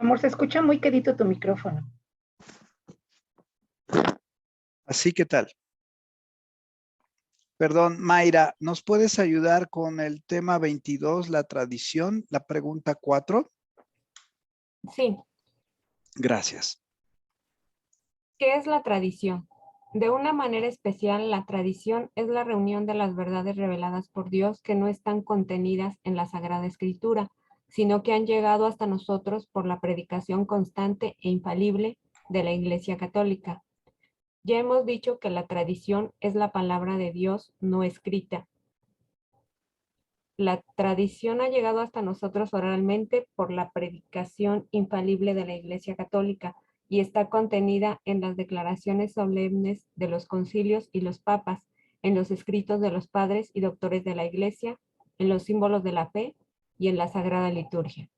Amor, se escucha muy quedito tu micrófono. Así que tal. Perdón, Mayra, ¿nos puedes ayudar con el tema 22, la tradición, la pregunta 4? Sí. Gracias. ¿Qué es la tradición? De una manera especial, la tradición es la reunión de las verdades reveladas por Dios que no están contenidas en la Sagrada Escritura, sino que han llegado hasta nosotros por la predicación constante e infalible de la Iglesia Católica. Ya hemos dicho que la tradición es la palabra de Dios no escrita. La tradición ha llegado hasta nosotros oralmente por la predicación infalible de la Iglesia Católica y está contenida en las declaraciones solemnes de los concilios y los papas, en los escritos de los padres y doctores de la Iglesia, en los símbolos de la fe y en la Sagrada Liturgia.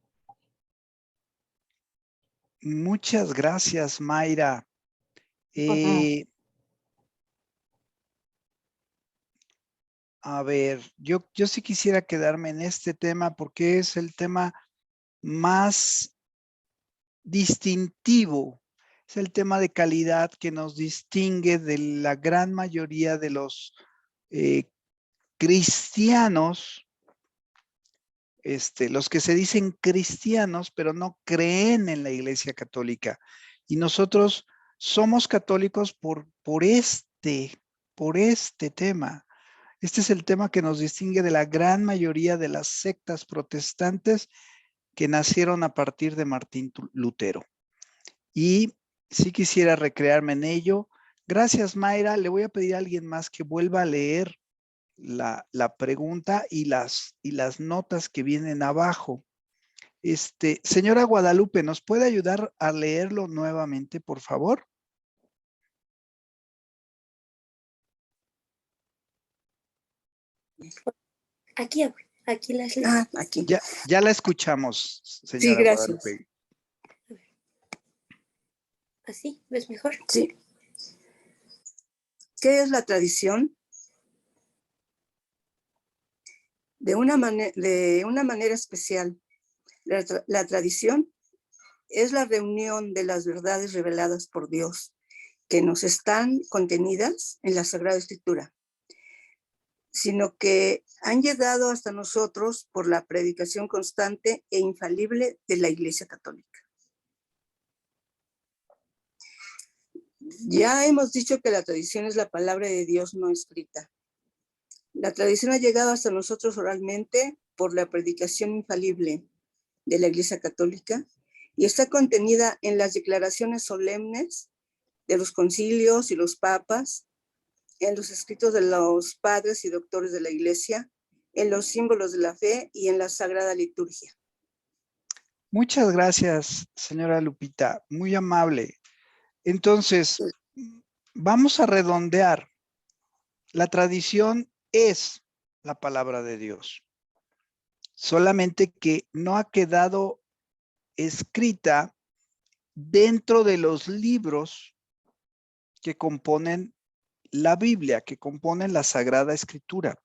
Muchas gracias, Mayra. A ver, yo sí quisiera quedarme en este tema porque es el tema más distintivo. Es el tema de calidad que nos distingue de la gran mayoría de los cristianos, los que se dicen cristianos, pero no creen en la Iglesia Católica. Y nosotros somos católicos por este tema. Este es el tema que nos distingue de la gran mayoría de las sectas protestantes que nacieron a partir de Martín Lutero. Y sí quisiera recrearme en ello. Gracias, Mayra. Le voy a pedir a alguien más que vuelva a leer la pregunta y las notas que vienen abajo. Señora Guadalupe, ¿nos puede ayudar a leerlo nuevamente, por favor? Aquí las leo. Aquí. Ya la escuchamos, señora Sí, gracias. Guadalupe. ¿Así? ¿Ves mejor? Sí. ¿Qué es la tradición? De una manera especial, la tradición es la reunión de las verdades reveladas por Dios que nos están contenidas en la Sagrada Escritura, sino que han llegado hasta nosotros por la predicación constante e infalible de la Iglesia Católica. Ya hemos dicho que la tradición es la palabra de Dios no escrita. La tradición ha llegado hasta nosotros oralmente por la predicación infalible de la Iglesia Católica y está contenida en las declaraciones solemnes de los concilios y los papas, en los escritos de los padres y doctores de la Iglesia, en los símbolos de la fe y en la Sagrada Liturgia. Muchas gracias, señora Lupita. Muy amable. Entonces, vamos a redondear. La tradición es la palabra de Dios. Solamente que no ha quedado escrita dentro de los libros que componen la Biblia, que componen la Sagrada Escritura.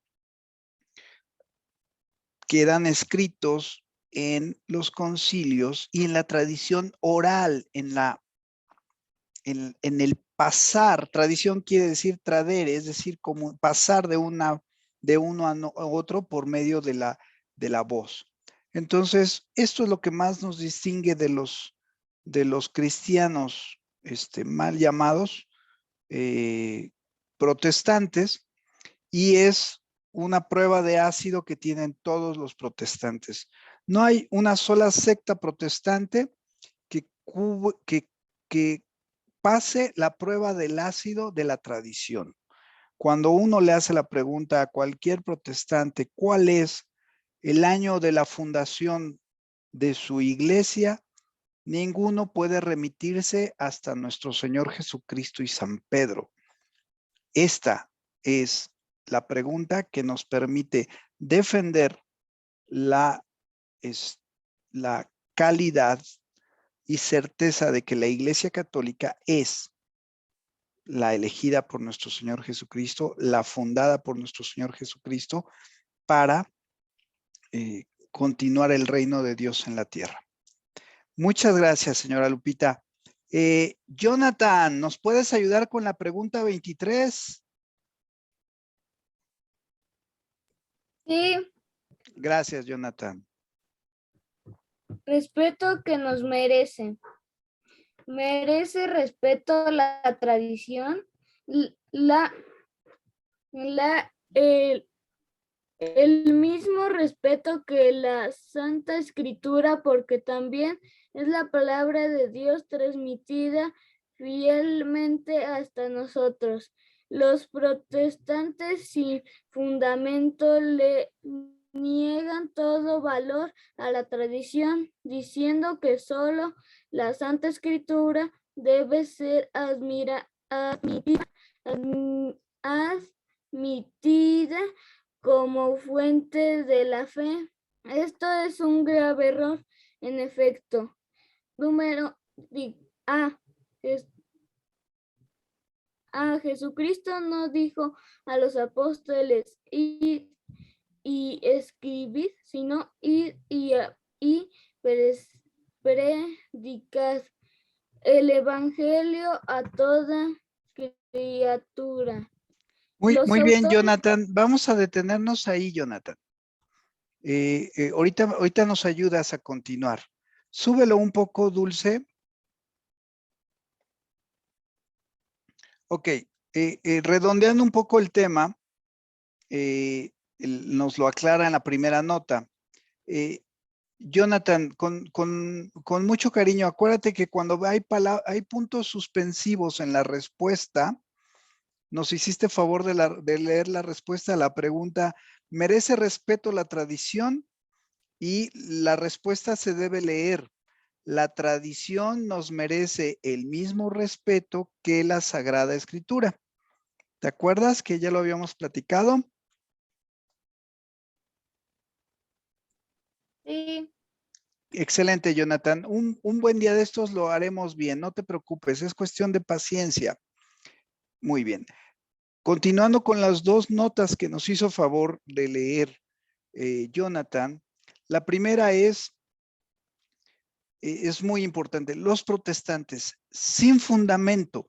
Quedan escritos en los concilios y en la tradición oral, en el pasar. Tradición quiere decir tradere, es decir, como pasar de uno a otro por medio de la voz. Entonces, esto es lo que más nos distingue de los cristianos mal llamados protestantes, y es una prueba de ácido que tienen todos los protestantes. No hay una sola secta protestante que pase la prueba del ácido de la tradición. Cuando uno le hace la pregunta a cualquier protestante, ¿cuál es el año de la fundación de su iglesia? Ninguno puede remitirse hasta nuestro Señor Jesucristo y San Pedro. Esta es la pregunta que nos permite defender la calidad y certeza de que la Iglesia Católica es la elegida por nuestro Señor Jesucristo, la fundada por nuestro Señor Jesucristo para continuar el reino de Dios en la tierra. Muchas gracias, señora Lupita. Jonathan, ¿nos puedes ayudar con la pregunta 23? Sí, Gracias, Jonathan. respeto que nos merece. Merece respeto la tradición, el mismo respeto que la Santa Escritura, porque también es la palabra de Dios transmitida fielmente hasta nosotros. Los protestantes sin fundamento le niegan todo valor a la tradición, diciendo que solo la Santa Escritura debe ser admitida como fuente de la fe. Esto es un grave error, en efecto. Jesucristo no dijo a los apóstoles ir y escribir, sino ir y predicar el evangelio a toda criatura. Muy bien, Jonathan. Vamos a detenernos ahí, Jonathan. Ahorita nos ayudas a continuar. Súbelo un poco, Dulce. Ok, redondeando un poco el tema, nos lo aclara en la primera nota. Jonathan, con mucho cariño, acuérdate que cuando hay puntos suspensivos en la respuesta, nos hiciste favor de leer la respuesta a la pregunta, ¿merece respeto la tradición? Y la respuesta se debe leer. La tradición nos merece el mismo respeto que la Sagrada Escritura. ¿Te acuerdas que ya lo habíamos platicado? Sí. Excelente, Jonathan. Un buen día de estos lo haremos bien. No te preocupes, es cuestión de paciencia. Muy bien. Continuando con las dos notas que nos hizo favor de leer Jonathan. La primera es muy importante. Los protestantes, sin fundamento,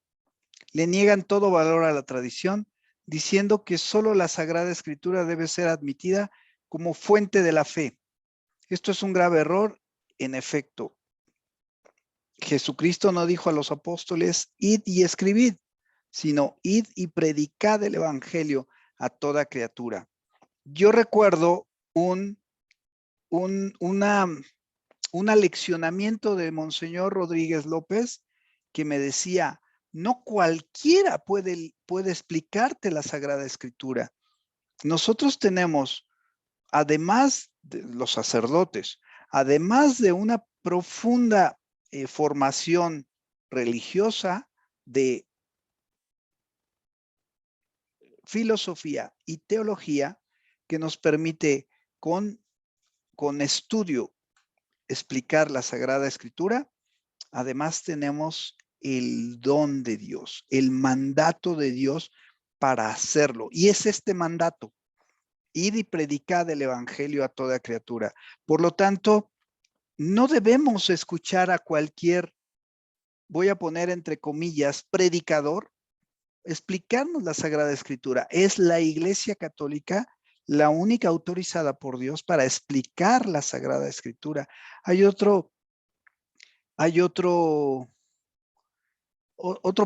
le niegan todo valor a la tradición, diciendo que solo la Sagrada Escritura debe ser admitida como fuente de la fe. Esto es un grave error. En efecto, Jesucristo no dijo a los apóstoles, id y escribid, sino id y predicad el evangelio a toda criatura. Yo recuerdo un aleccionamiento de Monseñor Rodríguez López que me decía, no cualquiera puede explicarte la Sagrada Escritura. Nosotros tenemos, además de los sacerdotes, además de una profunda formación religiosa de filosofía y teología que nos permite con estudio explicar la Sagrada Escritura. Además tenemos el don de Dios, el mandato de Dios para hacerlo. Y es este mandato, id y predicad el evangelio a toda criatura. Por lo tanto, no debemos escuchar a cualquier, voy a poner entre comillas, predicador, explicarnos la Sagrada Escritura. Es la Iglesia Católica la única autorizada por Dios para explicar la Sagrada Escritura. Hay otro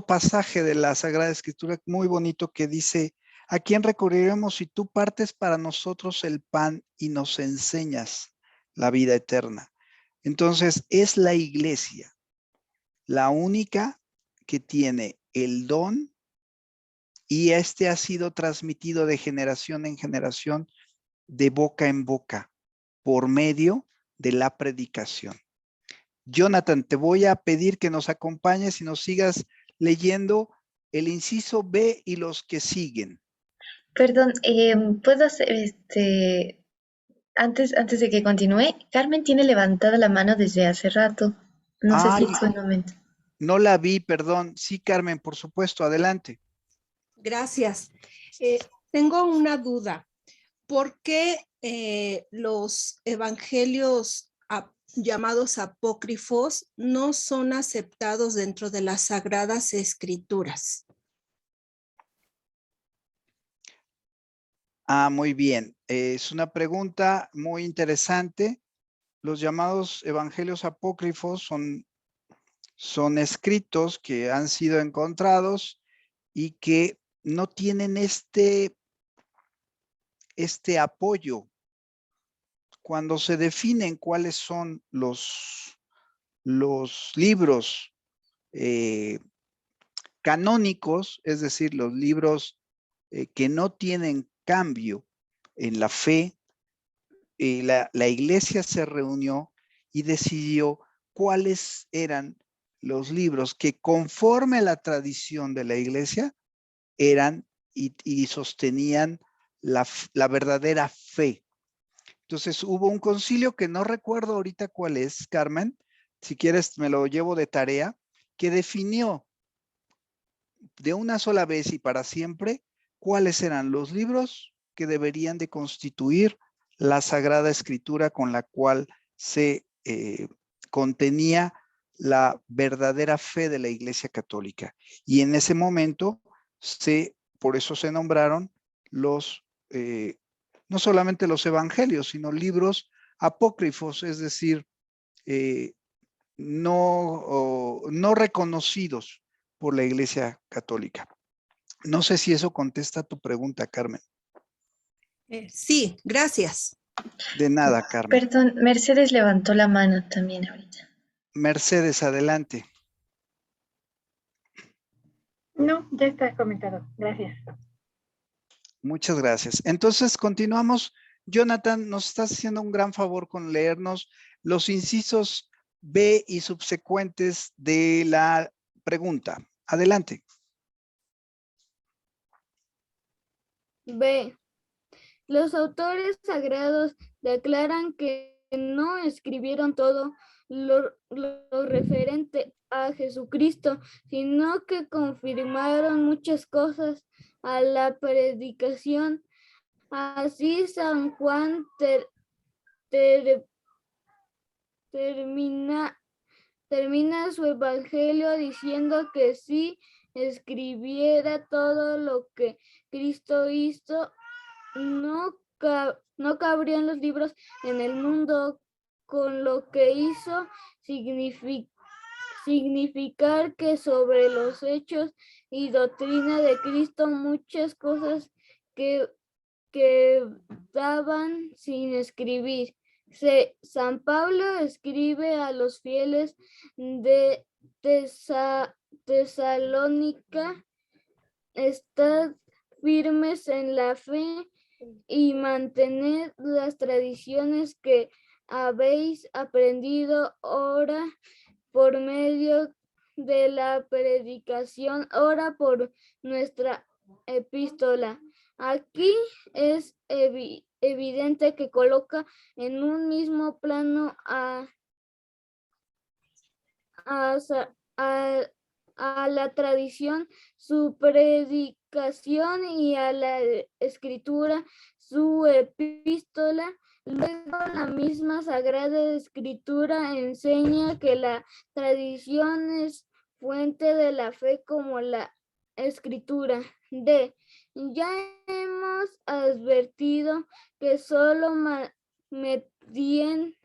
pasaje de la Sagrada Escritura muy bonito que dice, ¿a quién recurriremos si tú partes para nosotros el pan y nos enseñas la vida eterna? Entonces, es la Iglesia la única que tiene el don y este ha sido transmitido de generación en generación, de boca en boca, por medio de la predicación. Jonathan, te voy a pedir que nos acompañes y nos sigas leyendo el inciso B y los que siguen. Perdón, ¿puedo hacer antes de que continúe? Carmen tiene levantada la mano desde hace rato. No sé si es buen momento. No la vi, perdón. Sí, Carmen, por supuesto, adelante. Gracias. Tengo una duda. ¿Por qué los evangelios llamados apócrifos no son aceptados dentro de las Sagradas Escrituras? Muy bien. Es una pregunta muy interesante. Los llamados evangelios apócrifos son escritos que han sido encontrados y que no tienen este apoyo. Cuando se definen cuáles son los libros canónicos, es decir, los libros que no tienen cambio en la fe, la iglesia se reunió y decidió cuáles eran los libros que conforme a la tradición de la iglesia eran y sostenían la verdadera fe. Entonces hubo un concilio que no recuerdo ahorita cuál es, Carmen, si quieres me lo llevo de tarea, que definió de una sola vez y para siempre cuáles eran los libros que deberían de constituir la Sagrada Escritura con la cual se contenía la verdadera fe de la Iglesia Católica. Y en ese momento, por eso se nombraron los, no solamente los evangelios, sino libros apócrifos, es decir, no reconocidos por la Iglesia Católica. No sé si eso contesta tu pregunta, Carmen. Sí, gracias. De nada, Carmen. Perdón, Mercedes levantó la mano también ahorita. Mercedes, adelante. No, ya está comentado. Gracias. Muchas gracias. Entonces, continuamos. Jonathan, nos estás haciendo un gran favor con leernos los incisos B y subsecuentes de la pregunta. Adelante. B. Los autores sagrados declaran que no escribieron todo lo referente a Jesucristo, sino que confirmaron muchas cosas a la predicación. Así San Juan termina su evangelio diciendo que si escribiera todo lo que Cristo hizo, no cabrían los libros en el mundo, con lo que hizo significar que sobre los hechos y doctrina de Cristo muchas cosas que daban sin escribir. San Pablo escribe a los fieles de Tesalónica: estad firmes en la fe y mantened las tradiciones que habéis aprendido, ora por medio de la predicación, ora por nuestra epístola. Aquí es evidente que coloca en un mismo plano a la tradición su predicación y a la escritura su epístola. Luego la misma Sagrada Escritura enseña que la tradición es fuente de la fe como la escritura. D. Ya hemos advertido que solo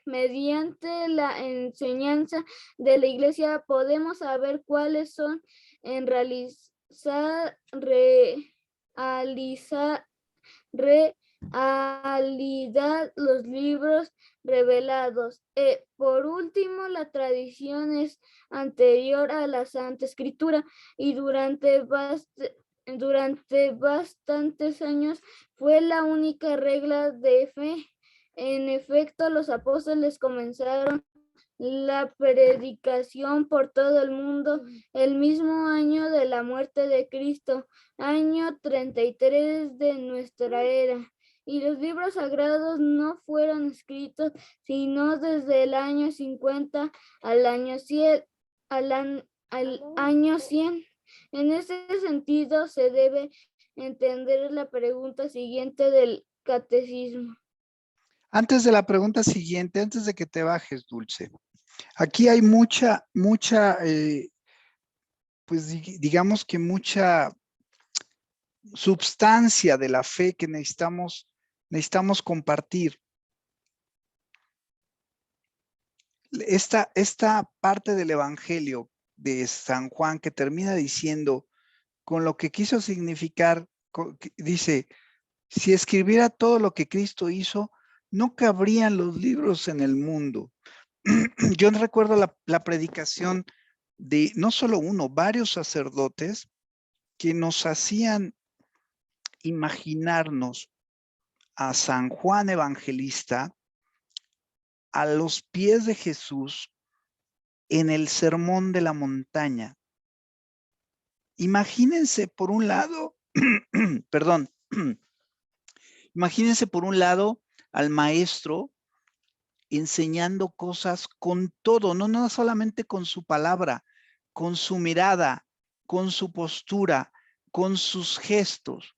mediante la enseñanza de la Iglesia podemos saber cuáles son en realidad los libros revelados. Por último, la tradición es anterior a la Santa Escritura y durante bastantes años fue la única regla de fe. En efecto, los apóstoles comenzaron la predicación por todo el mundo el mismo año de la muerte de Cristo, año 33 de nuestra era. Y los libros sagrados no fueron escritos sino desde el año 50 al año 100. En ese sentido, se debe entender la pregunta siguiente del catecismo. Antes de la pregunta siguiente, antes de que te bajes, Dulce, aquí hay mucha, pues digamos que mucha substancia de la fe que necesitamos compartir. Esta parte del Evangelio de San Juan que termina diciendo con lo que quiso significar, dice, si escribiera todo lo que Cristo hizo, no cabrían los libros en el mundo. Yo recuerdo la predicación de no solo uno, varios sacerdotes que nos hacían imaginarnos a San Juan Evangelista a los pies de Jesús en el Sermón de la Montaña. Imagínense por un lado, perdón, imagínense por un lado al maestro enseñando cosas con todo, no solamente con su palabra, con su mirada, con su postura, con sus gestos,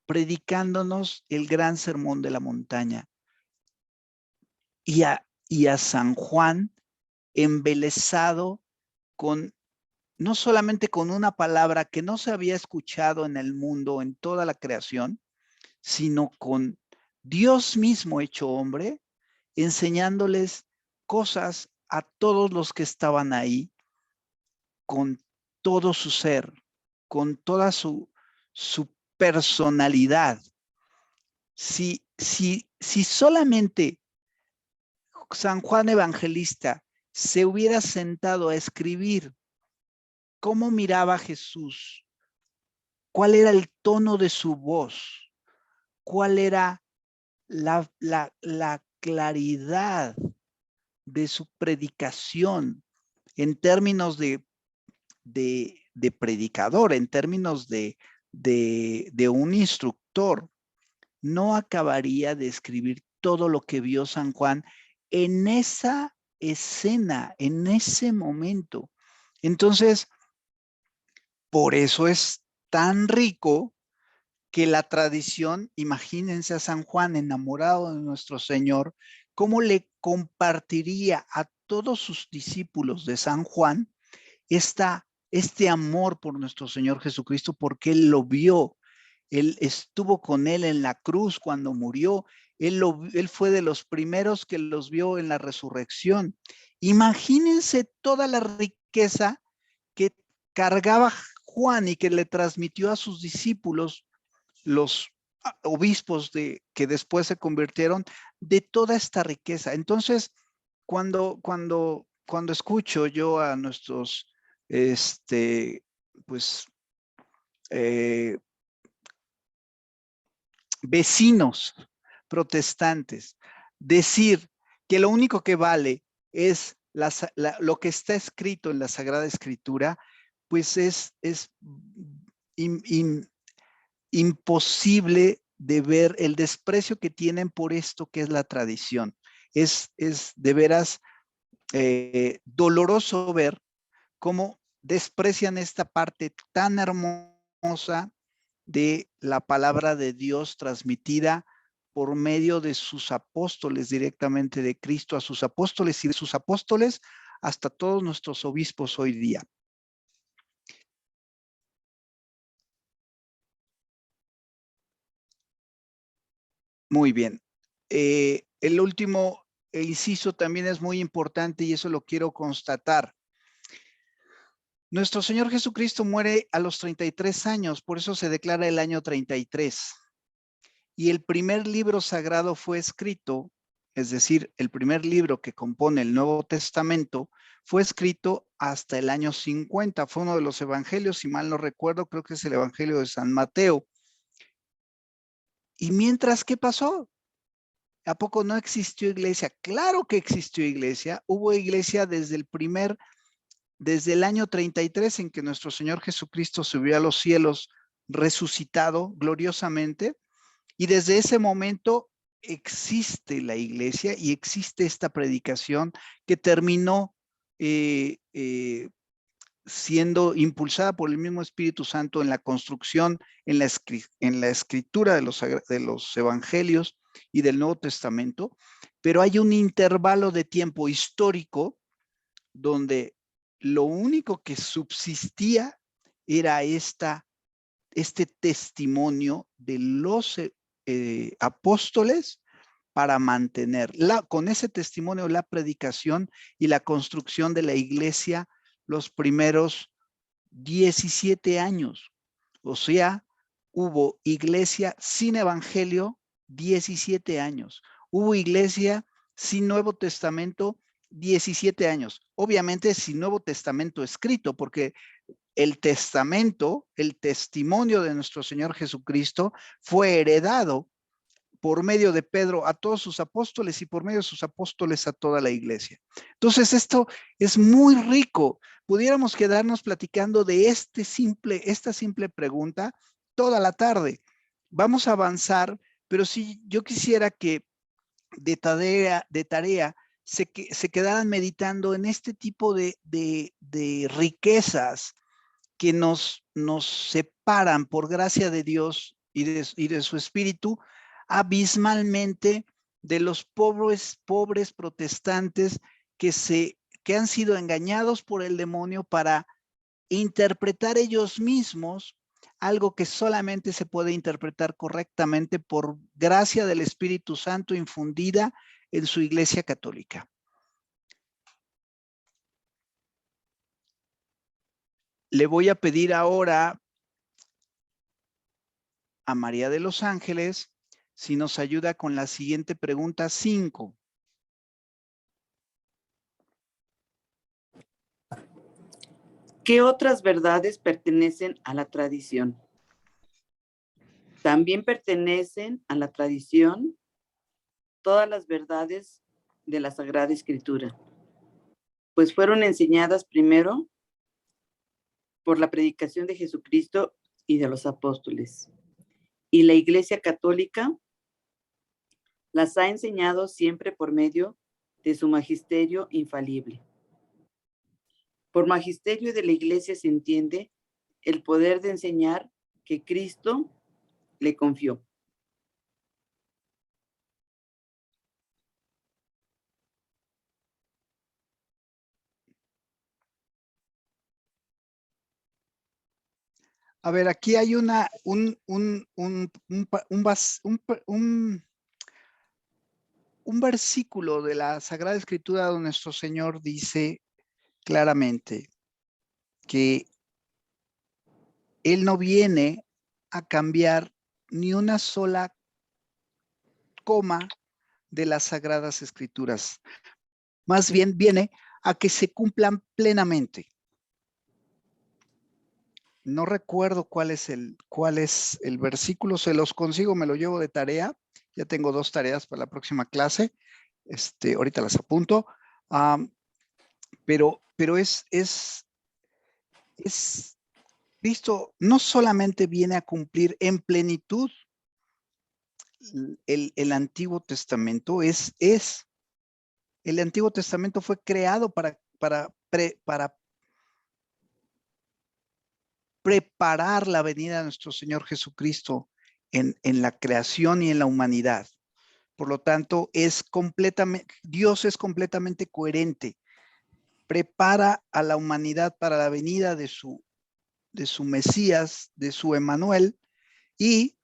predicándonos el gran sermón de la montaña. Y a San Juan embelesado con, no solamente con una palabra que no se había escuchado en el mundo, en toda la creación, sino con Dios mismo hecho hombre, enseñándoles cosas a todos los que estaban ahí, con todo su ser, con toda su personalidad. Si solamente San Juan Evangelista se hubiera sentado a escribir cómo miraba a Jesús, cuál era el tono de su voz, cuál era la claridad de su predicación en términos de predicador, en términos de un instructor, no acabaría de escribir todo lo que vio San Juan en esa escena, en ese momento. Entonces, por eso es tan rico que la tradición, imagínense a San Juan enamorado de nuestro Señor, cómo le compartiría a todos sus discípulos de San Juan este amor por nuestro Señor Jesucristo, porque Él lo vio, Él estuvo con Él en la cruz cuando murió, Él fue de los primeros que los vio en la resurrección. Imagínense toda la riqueza que cargaba Juan y que le transmitió a sus discípulos, los obispos que después se convirtieron, de toda esta riqueza. Entonces, cuando escucho yo a nuestros vecinos protestantes decir que lo único que vale es lo que está escrito en la Sagrada Escritura, pues es imposible de ver el desprecio que tienen por esto que es la tradición. Es de veras doloroso ver cómo desprecian esta parte tan hermosa de la palabra de Dios transmitida por medio de sus apóstoles, directamente de Cristo a sus apóstoles y de sus apóstoles hasta todos nuestros obispos hoy día. Muy bien. El último inciso también es muy importante y eso lo quiero constatar. Nuestro Señor Jesucristo muere a los 33 años, por eso se declara el año 33. Y el primer libro sagrado fue escrito, es decir, el primer libro que compone el Nuevo Testamento fue escrito hasta el año 50. Fue uno de los evangelios, si mal no recuerdo, creo que es el Evangelio de San Mateo. Y mientras, ¿qué pasó? ¿A poco no existió iglesia? Claro que existió iglesia. Hubo iglesia desde el año 33 en que nuestro Señor Jesucristo subió a los cielos resucitado gloriosamente. Y desde ese momento existe la iglesia y existe esta predicación que terminó siendo impulsada por el mismo Espíritu Santo en la construcción, en la escritura de los evangelios y del Nuevo Testamento, pero hay un intervalo de tiempo histórico donde lo único que subsistía era este testimonio de los apóstoles para mantener con ese testimonio la predicación y la construcción de la iglesia los primeros 17 años. O sea, hubo iglesia sin evangelio 17 años. Hubo iglesia sin Nuevo Testamento 17 años. Obviamente sin Nuevo Testamento escrito, porque el testamento, el testimonio de nuestro Señor Jesucristo fue heredado por medio de Pedro a todos sus apóstoles y por medio de sus apóstoles a toda la iglesia. Entonces esto es muy rico. Pudiéramos quedarnos platicando de esta simple pregunta toda la tarde. Vamos a avanzar, pero sí yo quisiera que de tarea se quedaran meditando en este tipo de riquezas que nos separan por gracia de Dios y de su Espíritu abismalmente de los pobres protestantes que han sido engañados por el demonio para interpretar ellos mismos algo que solamente se puede interpretar correctamente por gracia del Espíritu Santo infundida en su Iglesia Católica. Le voy a pedir ahora a María de los Ángeles si nos ayuda con la siguiente pregunta 5. ¿Qué otras verdades pertenecen a la tradición? También pertenecen a la tradición todas las verdades de la Sagrada Escritura, pues fueron enseñadas primero por la predicación de Jesucristo y de los apóstoles. Y la Iglesia Católica las ha enseñado siempre por medio de su magisterio infalible. Por magisterio de la Iglesia se entiende el poder de enseñar que Cristo le confió. A ver, aquí hay un versículo de la Sagrada Escritura donde nuestro Señor dice claramente que Él no viene a cambiar ni una sola coma de las Sagradas Escrituras. Más bien viene a que se cumplan plenamente. No recuerdo cuál es el versículo, se los consigo, me lo llevo de tarea. Ya tengo 2 tareas para la próxima clase. Ahorita las apunto. Pero Cristo no solamente viene a cumplir en plenitud el Antiguo Testamento, el Antiguo Testamento fue creado para preparar la venida de nuestro Señor Jesucristo en la creación y en la humanidad. Por lo tanto, Dios es completamente coherente. Prepara a la humanidad para la venida de su Mesías, de su Emmanuel, y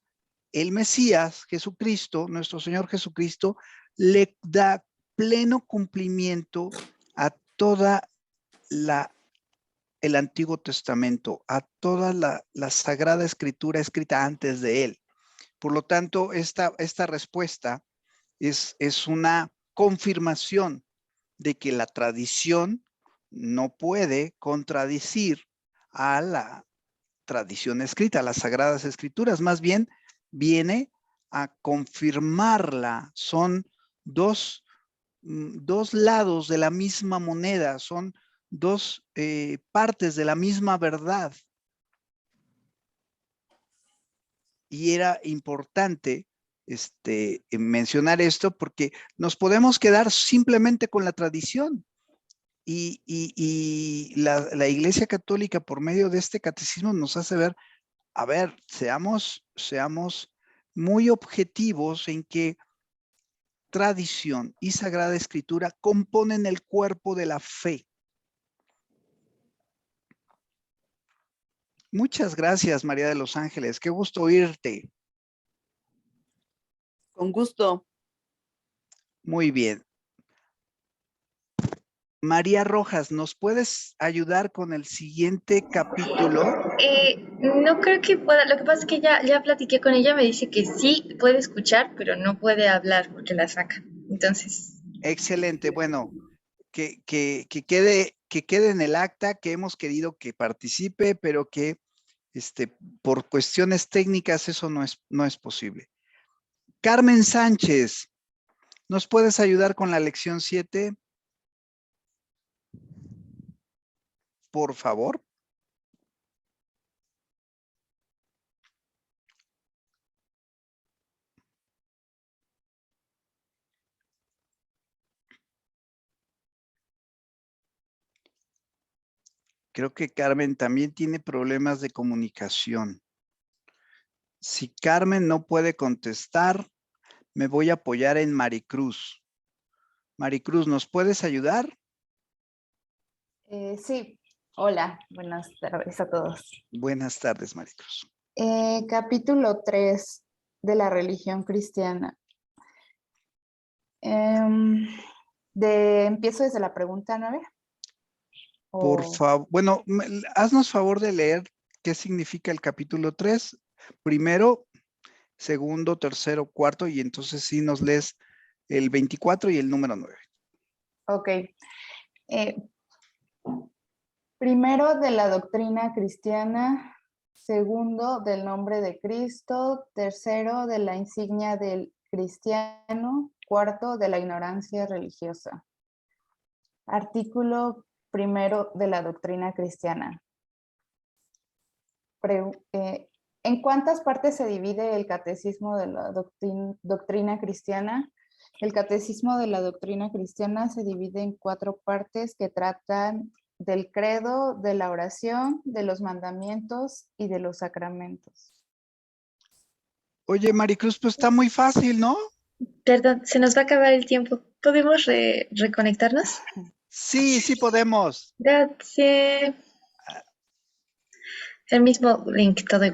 el Mesías, Jesucristo, nuestro Señor Jesucristo, le da pleno cumplimiento a toda el Antiguo Testamento, a toda la Sagrada Escritura escrita antes de él. Por lo tanto, esta respuesta es una confirmación de que la tradición no puede contradecir a la tradición escrita, a las Sagradas Escrituras. Más bien, viene a confirmarla. Son dos lados de la misma moneda, son dos partes de la misma verdad. Y era importante mencionar esto porque nos podemos quedar simplemente con la tradición. Y la Iglesia Católica, por medio de este catecismo, nos hace ver, a ver, seamos muy objetivos en que tradición y Sagrada Escritura componen el cuerpo de la fe. Muchas gracias, María de los Ángeles. Qué gusto oírte. Con gusto. Muy bien. María Rojas, ¿nos puedes ayudar con el siguiente capítulo? No creo que pueda. Lo que pasa es que ya platiqué con ella, me dice que sí puede escuchar, pero no puede hablar porque la saca. Entonces, Excelente. Bueno, que quede en el acta que hemos querido que participe, pero que por cuestiones técnicas eso no es posible. Carmen Sánchez, ¿nos puedes ayudar con la lección 7? Por favor. Creo que Carmen también tiene problemas de comunicación. Si Carmen no puede contestar, me voy a apoyar en Maricruz. Maricruz, ¿nos puedes ayudar? Sí, hola, buenas tardes a todos. Buenas tardes, Maricruz. Capítulo 3 de la religión cristiana. Empiezo desde la pregunta 9. Por favor, bueno, haznos favor de leer qué significa el capítulo 3. Primero, segundo, tercero, cuarto, y entonces sí nos lees el 24 y el número 9. Ok. Primero, de la doctrina cristiana. Segundo, del nombre de Cristo. Tercero, de la insignia del cristiano. Cuarto, de la ignorancia religiosa. Artículo primero de la doctrina cristiana. ¿En cuántas partes se divide el catecismo de la doctrina cristiana? El catecismo de la doctrina cristiana se divide en 4 partes que tratan del credo, de la oración, de los mandamientos y de los sacramentos. Oye, Maricruz, pues está muy fácil, ¿no? perdón, se nos va a acabar el tiempo. ¿Podemos reconectarnos? Sí, sí podemos. Gracias. El mismo link, todo igual.